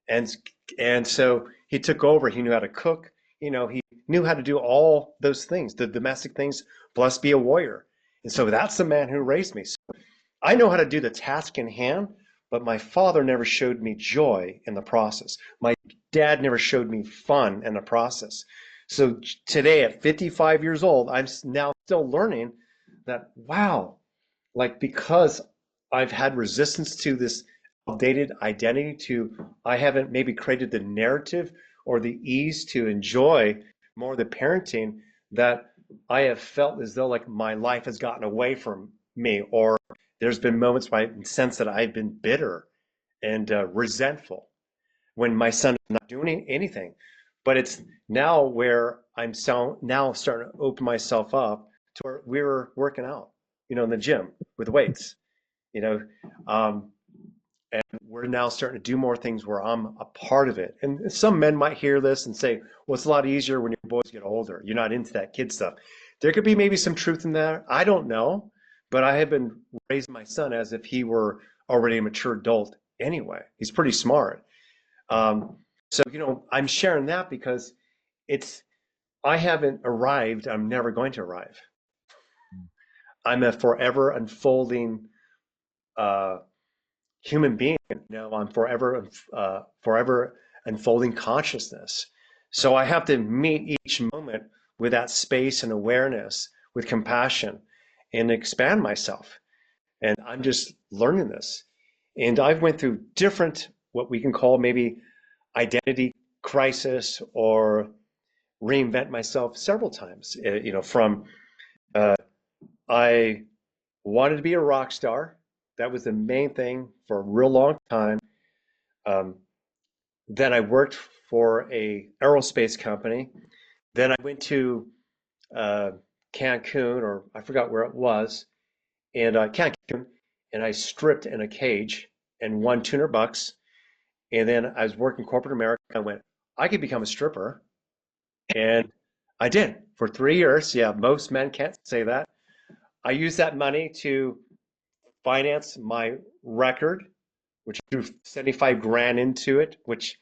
And and so he took over. He knew how to cook. He knew how to do all those things, the domestic things, plus be a warrior. And so that's the man who raised me. So I know how to do the task in hand, but my father never showed me joy in the process. My dad never showed me fun in the process. So today at 55 years old, I'm now still learning that, wow, like, because I've had resistance to this outdated identity, I haven't maybe created the narrative or the ease to enjoy more of the parenting, that I have felt as though like my life has gotten away from me, or there's been moments where I sense that I've been bitter and resentful when my son is not doing anything. But it's now where I'm now starting to open myself up to where we were working out, in the gym with weights, you know, um, and we're now starting to do more things where I'm a part of it. And some men might hear this and say, well, it's a lot easier when your boys get older. You're not into that kid stuff. There could be maybe some truth in that. I don't know. But I have been raising my son as if he were already a mature adult anyway. He's pretty smart. Um, so, I'm sharing that because it's, I haven't arrived. I'm never going to arrive. I'm a forever unfolding uh, human being. I'm forever unfolding consciousness. So I have to meet each moment with that space and awareness, with compassion, and expand myself. And I'm just learning this. And I've went through different, what we can call maybe identity crisis, or reinvent myself several times. From uh, I wanted to be a rock star. That was the main thing for a real long time. Um, then I worked for a aerospace company. Then I went to uh, Cancun, or I forgot where it was, and Cancun, and I stripped in a cage and won $200. And then I was working corporate America. I went, I could become a stripper, and I did for 3 years. Yeah, most men can't say that. I used that money to finance my record, which I threw 75 grand into it, which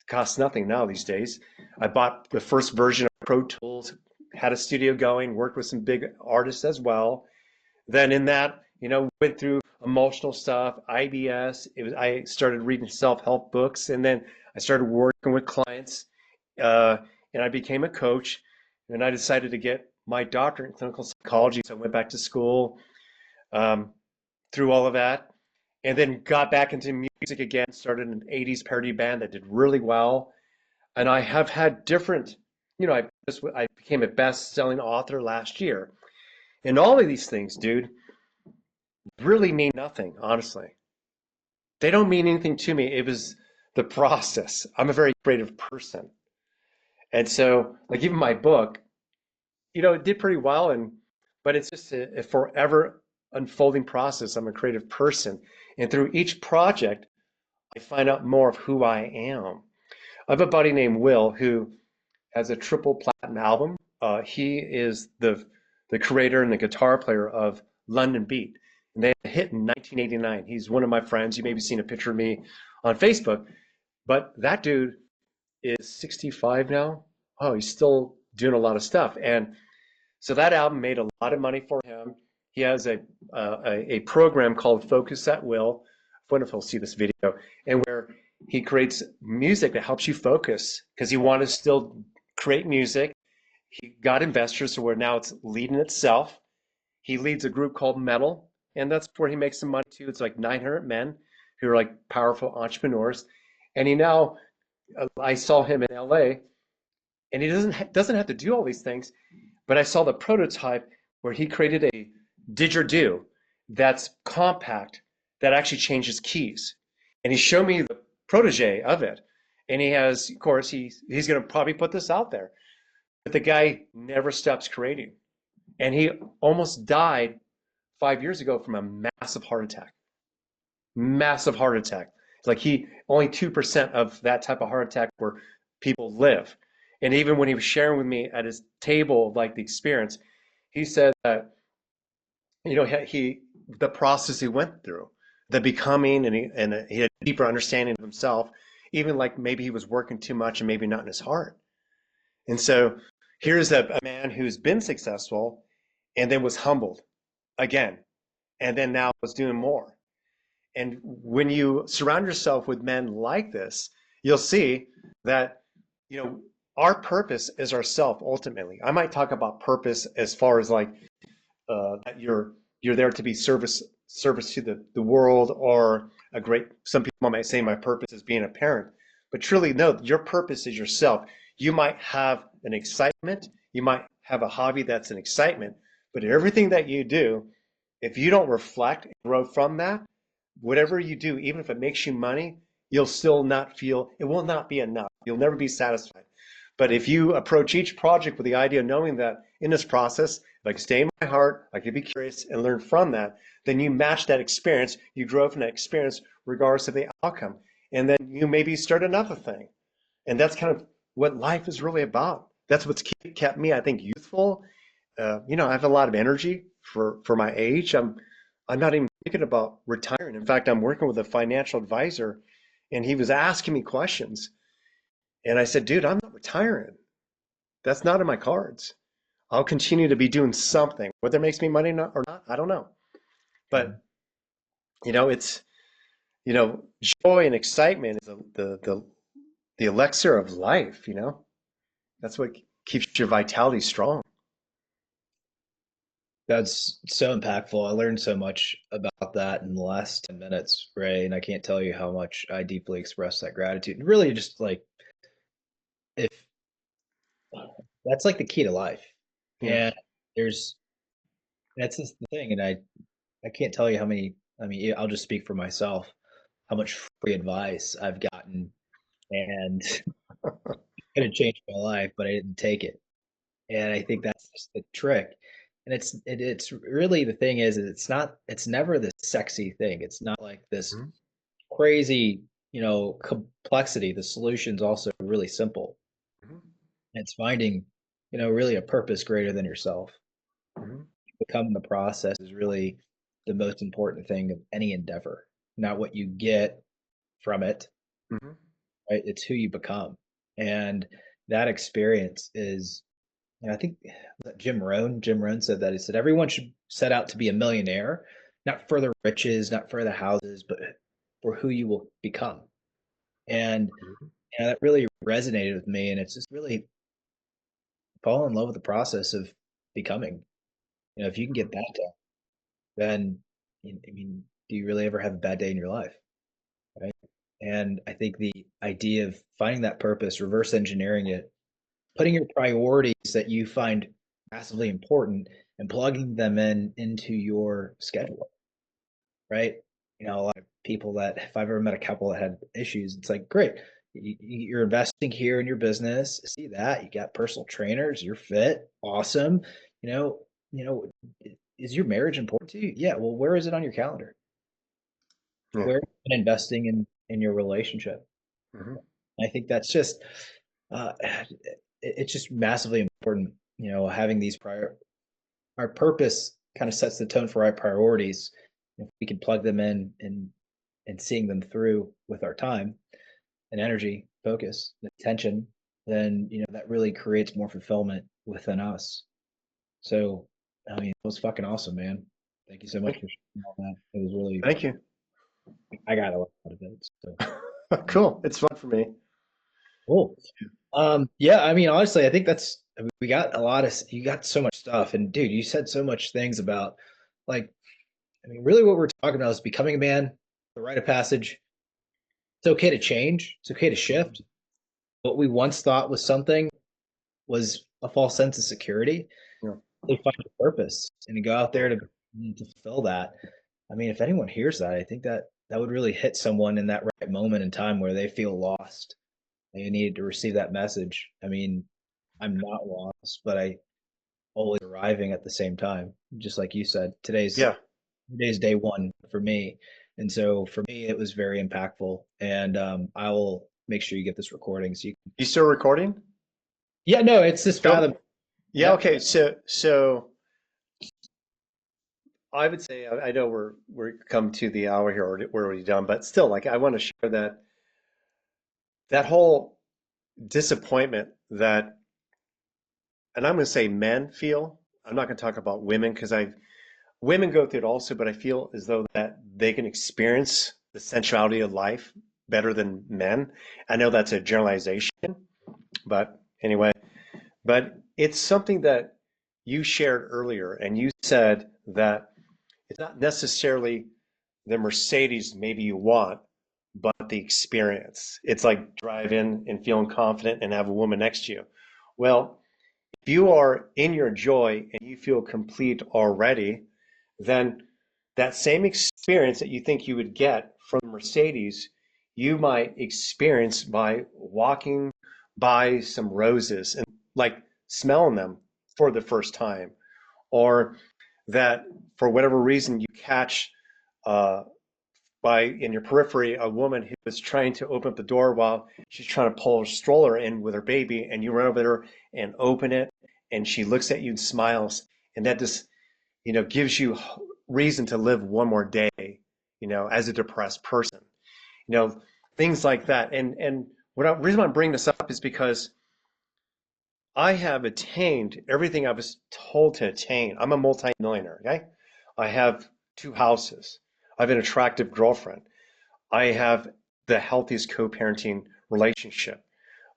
costs nothing now these days. I bought the first version of Pro Tools, had a studio going, worked with some big artists as well. Then in that, went through emotional stuff, IBS. I started reading self-help books, and then I started working with clients, uh, and I became a coach. And I decided to get my doctorate in clinical psychology, so I went back to school, um, through all of that, and then got back into music again. Started an '80s parody band that did really well, and I have had different. I became a best-selling author last year, and all of these things, dude, really mean nothing, honestly. They don't mean anything to me. It was the process. I'm a very creative person. And so, like, even my book, it did pretty well, but it's just a forever unfolding process. I'm a creative person. And through each project, I find out more of who I am. I have a buddy named Will who has a triple platinum album. He is the creator and the guitar player of London Beat. And they had a hit in 1989. He's one of my friends. You maybe seen a picture of me on Facebook. But that dude is 65 now. Oh, he's still doing a lot of stuff. And so that album made a lot of money for him. He has a program called Focus at Will. I wonder if he'll see this video, and where he creates music that helps you focus, because he wanted to still create music. He got investors to where now it's leading itself. He leads a group called Metal, and that's where he makes some money too. It's like 900 men who are like powerful entrepreneurs. And he now, I saw him in LA, and he doesn't have to do all these things, but I saw the prototype where he created a didgeridoo that's compact that actually changes keys. And he showed me the protege of it. And he has, of course, he's going to probably put this out there. But the guy never stops creating. And he almost died 5 years ago from a massive heart attack. Massive heart attack. It's like he only 2% of that type of heart attack where people live. And even when he was sharing with me at his table, like the experience, he said that, you know, the process he went through, the becoming, and he had a deeper understanding of himself, even like maybe he was working too much and maybe not in his heart. And so here's a man who's been successful and then was humbled again, and then now is doing more. And when you surround yourself with men like this, you'll see that, you know, our purpose is ourself ultimately. I might talk about purpose as far as like that you're there to be service to the world, or a great, some people might say my purpose is being a parent, but truly no, your purpose is yourself. You might have an excitement, you might have a hobby that's an excitement, but everything that you do, if you don't reflect and grow from that, whatever you do, even if it makes you money, you'll still not feel, it will not be enough. You'll never be satisfied. But if you approach each project with the idea of knowing that in this process, if I can stay in my heart, I can be curious and learn from that, then you match that experience, you grow from that experience regardless of the outcome. And then you maybe start another thing. And that's kind of what life is really about. That's what's kept me, I think, youthful. You know, I have a lot of energy for my age. I'm not even thinking about retiring. In fact, I'm working with a financial advisor, and he was asking me questions. And I said, dude, I'm not retiring. That's not in my cards. I'll continue to be doing something. Whether it makes me money or not, I don't know. Mhm. But, you know, it's, you know, joy and excitement is the elixir of life, you know? That's what keeps your vitality strong. That's so impactful. I learned so much about that in the last 10 minutes, Ray, and I can't tell you how much I deeply express that gratitude. And really just like if that's like the key to life. Yeah. And there's that's just the thing. And I can't tell you how many, I mean, I'll just speak for myself, how much free advice I've gotten and could have changed my life, but I didn't take it. And I think that's just the trick. And it's really the thing is it's never this sexy thing. It's not like this Mhm. crazy, complexity. The solution's also really simple. Mhm. It's finding, really a purpose greater than yourself. Mhm. Become the process is really the most important thing of any endeavor, not what you get from it, Mhm. right? It's who you become. And that experience is, I think Jim Rohn said that. He said everyone should set out to be a millionaire, not for the riches, not for the houses, but for who you will become. And Mhm. that really resonated with me. And it's just really fall in love with the process of becoming. If you can get that done, then I mean, do you really ever have a bad day in your life? Right. And I think the idea of finding that purpose, reverse engineering it, putting your priorities that you find massively important and plugging them into your schedule, right? A lot of people that if I've ever met a couple that had issues, it's like, great, you're investing here in your business. See that you got personal trainers, you're fit, awesome. You know, is your marriage important to you? Yeah. Well, where is it on your calendar? Yeah. Where are you investing in your relationship? Mhm. I think that's just it's just massively important. Having these prior our purpose kind of sets the tone for our priorities. If we can plug them in and seeing them through with our time and energy, focus, and attention, then that really creates more fulfillment within us. So, I mean, it was fucking awesome, man. Thank you so much Thank for sharing all that. It was really, thank you. I got a lot out of it. So, Cool. It's fun for me. Cool. Yeah, I mean, honestly, I think I mean, we got a lot of, you got so much stuff. And dude, you said so much things about like, I mean, really what we're talking about is becoming a man, the rite of passage. It's okay to change. It's okay to shift. What we once thought was something was a false sense of security. Yeah. They find a purpose and to go out there Oh, to fulfill that. I mean, if anyone hears that, I think that that would really hit someone in that right moment in time where they feel lost. They needed to receive that message. I mean, I'm not lost, but I always arriving at the same time. Just like you said, yeah. today's day one for me, and so for me it was very impactful. And I will make sure you get this recording so you. You still recording? Yeah, no, it's this fathom. Go. Yeah. Yep. Okay. So I would say I know we're come to the hour here, or we're already done, but still, like I want to share that whole disappointment that, and I'm going to say men feel. I'm not going to talk about women because I women go through it also, but I feel as though that they can experience the sensuality of life better than men. I know that's a generalization, but anyway, but it's something that you shared earlier, and you said that it's not necessarily the Mercedes maybe you want, but the experience. It's like drive in and feeling confident and have a woman next to you. Well, if you are in your joy and you feel complete already, then that same experience that you think you would get from Mercedes, you might experience by walking by some roses and like smelling them for the first time, or that for whatever reason you catch uh, by in your periphery a woman who is trying to open up the door while she's trying to pull her stroller in with her baby, and you run over there and open it, and she looks at you and smiles, and that just gives you reason to live one more day, as a depressed person, you know, things like that. And reason I'm bringing this up is because I have attained everything I was told to attain. I'm a multimillionaire, okay? I have two houses. I have an attractive girlfriend. I have the healthiest co-parenting relationship.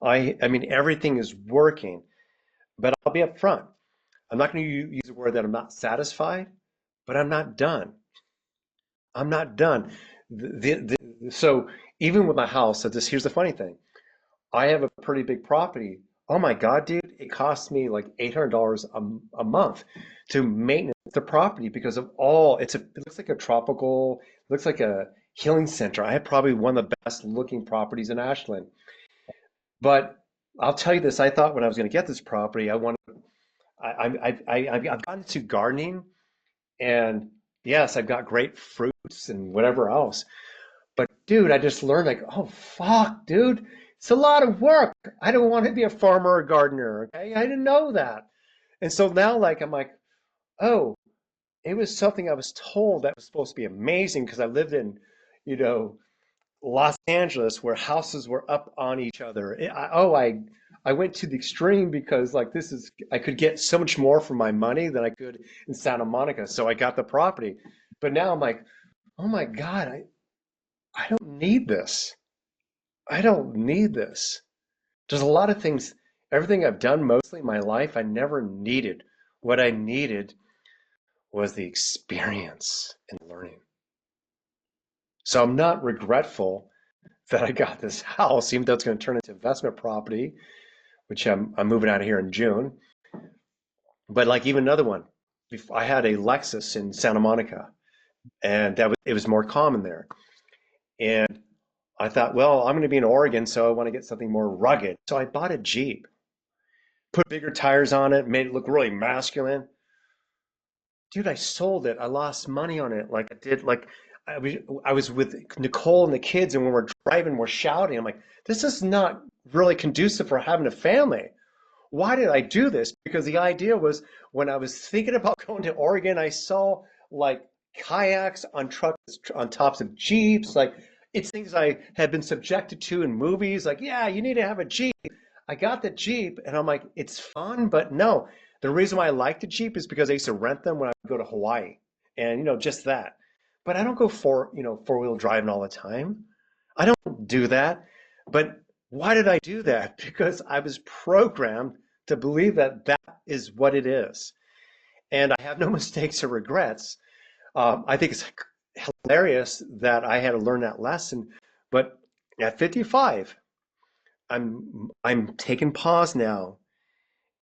I mean, everything is working, but I'll be upfront. I'm not going to use the word that I'm not satisfied, but I'm not done. I'm not done. So even with my house, so this here's the funny thing. I have a pretty big property. Oh my God, dude, it costs me like $800 a month to maintenance the property because of all it looks like a tropical, it looks like a healing center. I have probably one of the best looking properties in Ashland. But I'll tell you this, I thought when I was going to get this property, I've gotten into gardening, and yes, I've got great fruits and whatever else. But dude, I just learned like, oh fuck, dude, it's a lot of work. I don't want to be a farmer or a gardener. Okay, I didn't know that. And so now, like, I'm like, oh, it was something I was told that was supposed to be amazing because I lived in, you know, Los Angeles where houses were up on each other. I went to the extreme because like I could get so much more for my money than I could in Santa Monica. So I got the property. But now I'm like, oh my God, I don't need this. I don't need this. There's a lot of things, everything I've done mostly in my life, I never needed. What I needed was the experience and learning. So I'm not regretful that I got this house, even though it's going to turn into investment property, which I'm moving out of here in June. But like even another one, I had a Lexus in Santa Monica, and it was more common there. And I thought, well, I'm going to be in Oregon, so I want to get something more rugged. So I bought a Jeep, put bigger tires on it, made it look really masculine. Dude, I sold it. I lost money on it. Like I did, like I was with Nicole and the kids, and when we're driving, we're shouting. I'm like, this is not really conducive for having a family. Why did I do this? Because the idea was when I was thinking about going to Oregon, I saw like kayaks on trucks on tops of Jeeps. Like it's things I had been subjected to in movies. Like, yeah, you need to have a Jeep. I got the Jeep and I'm like, it's fun, but no. The reason why I like the Jeep is because I used to rent them when I would go to Hawaii. And just that. But I don't go four-wheel driving all the time. I don't do that. But Why did I do that? Because I was programmed to believe that that is what it is. And I have no mistakes or regrets. I think it's hilarious that I had to learn that lesson. But at 55, I'm taking pause now,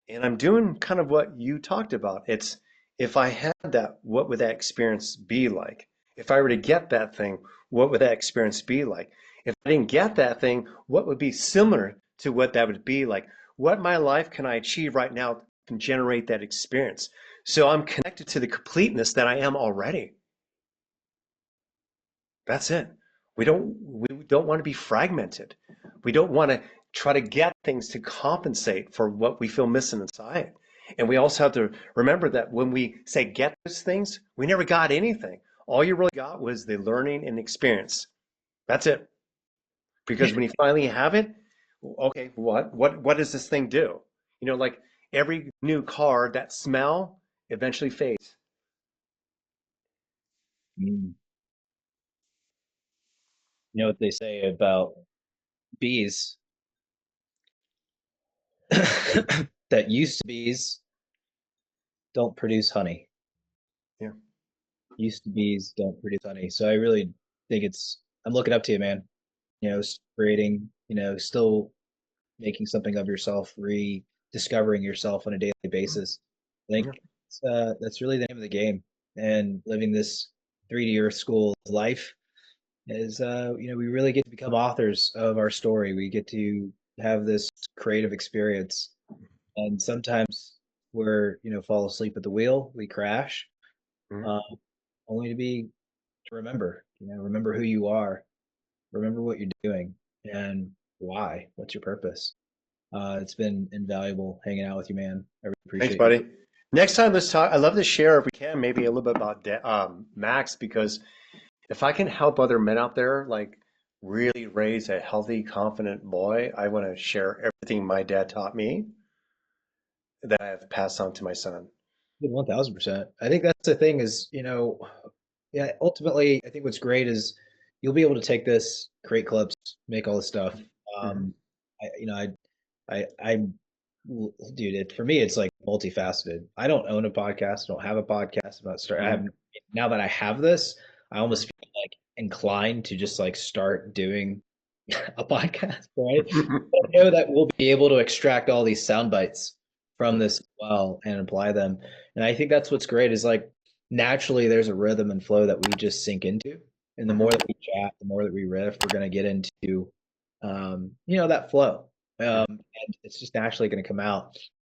and I'm doing kind of what you talked about. It's if I had that, what would that experience be like? If I were to get that thing, what would that experience be like? If I didn't get that thing, what would be similar to what that would be like? What my life can I achieve right now can generate that experience? So I'm connected to the completeness that I am already. That's it. We don't want to be fragmented. We don't want to try to get things to compensate for what we feel missing inside. And we also have to remember that when we say get those things, we never got anything. All you really got was the learning and experience. That's it. Because when you finally have it, okay, what does this thing do? You know, like every new car, that smell eventually fades. Mm. You know what they say about bees that used to bees don't produce honey. Yeah. Used to bees don't produce honey. So I really think I'm looking up to you, man. Creating, still making something of yourself, rediscovering yourself on a daily basis. I think Yeah. that's really the name of the game. And living this 3D Earth School life is, we really get to become authors of our story. We get to have this creative experience. And sometimes fall asleep at the wheel, we crash, Mhm. uh, only to remember who you are, remember what you're doing, and why. What's your purpose? It's been invaluable hanging out with you, man. I really Thanks, appreciate you. buddy. Next time, let's talk. I'd love to share, if we can, maybe a little bit about Max, because if I can help other men out there, like really raise a healthy, confident boy, I want to share everything my dad taught me that I have passed on to my son. 1000%. I think that's the thing is, yeah, ultimately, I think what's great is you'll be able to take this, create clips, make all this stuff. Mhm. Um, I'm, dude, for me, it's like multifaceted. I don't own a podcast. I don't have a podcast. I have, Mhm. now that I have this, I almost Mhm. feel like inclined to just like start doing a podcast, right? But I know that we'll be able to extract all these sound bites from this as well and apply them. And I think that's what's great is like naturally there's a rhythm and flow that we just sink into. And the more Mhm. that we chat, the more that we riff, we're going to get into, that flow. And it's just naturally going to come out.